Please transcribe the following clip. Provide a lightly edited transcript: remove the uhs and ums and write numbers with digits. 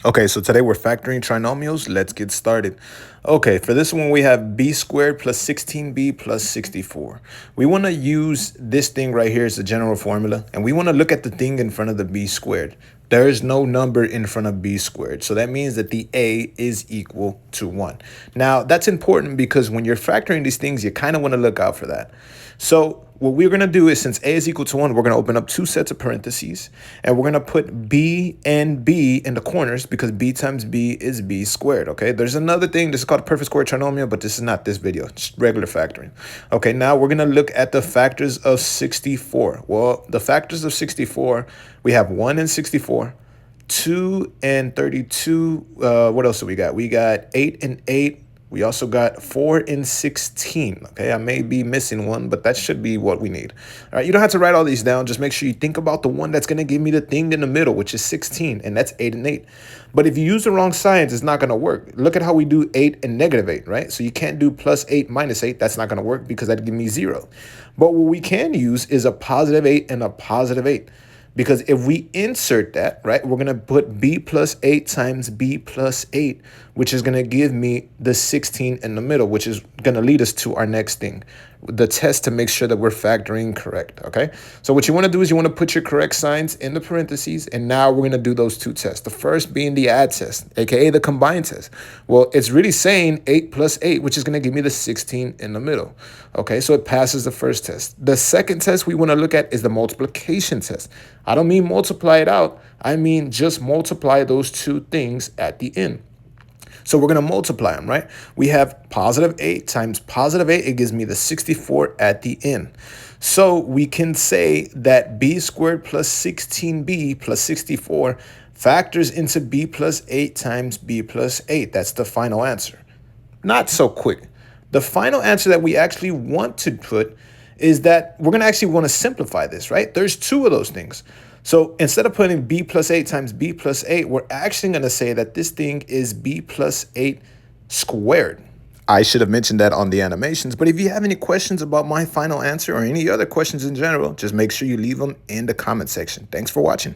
Okay, so today we're factoring trinomials. Let's get started. Okay, for this one, we have b squared plus 16b plus 64. We want to use this thing right here as a general formula, and we want to look at the thing in front of the b squared. There is no number in front of b squared, so that means that the a is equal to 1. Now, that's important because when you're factoring these things, you kind of want to look out for that. So what we're going to do is, since a is equal to 1, we're going to open up two sets of parentheses, and we're going to put b and b in the corners because b times b is b squared, okay? There's another thing. This is called a perfect square trinomial, but this is not this video. It's regular factoring. Okay, now we're going to look at the factors of 64. Well, the factors of 64, we have 1 and 64. 2 and 32. What else do we got? We got 8 and 8. We also got 4 and 16. Okay, I may be missing one, but that should be what we need. All right, you don't have to write all these down. Just make sure you think about the one that's going to give me the thing in the middle, which is 16, and that's 8 and 8. But if you use the wrong signs, it's not going to work. Look at how we do 8 and negative 8, right? So you can't do plus 8 minus 8. That's not going to work because that'd give me 0. But what we can use is a positive 8 and a positive 8. Because if we insert that, right, we're going to put b plus 8 times b plus 8, which is going to give me the 16 in the middle, which is going to lead us to our next thing, the test to make sure that we're factoring correct, okay? So what you want to do is you want to put your correct signs in the parentheses, and now we're going to do those two tests. The first being the add test, aka the combine test. Well, it's really saying 8 plus 8, which is going to give me the 16 in the middle, okay? So it passes the first test. The second test we want to look at is the multiplication test. I don't mean multiply it out. I mean just multiply those two things at the end. So we're going to multiply them, right? We have positive 8 times positive 8. It gives me the 64 at the end. So we can say that b squared plus 16b plus 64 factors into b plus 8 times b plus 8. That's the final answer. Not so quick. The final answer that we actually want to put is that we're going to actually want to simplify this, right? There's two of those things. So instead of putting b plus 8 times b plus 8, we're actually going to say that this thing is b plus 8 squared. I should have mentioned that on the animations, but if you have any questions about my final answer or any other questions in general, just make sure you leave them in the comment section. Thanks for watching.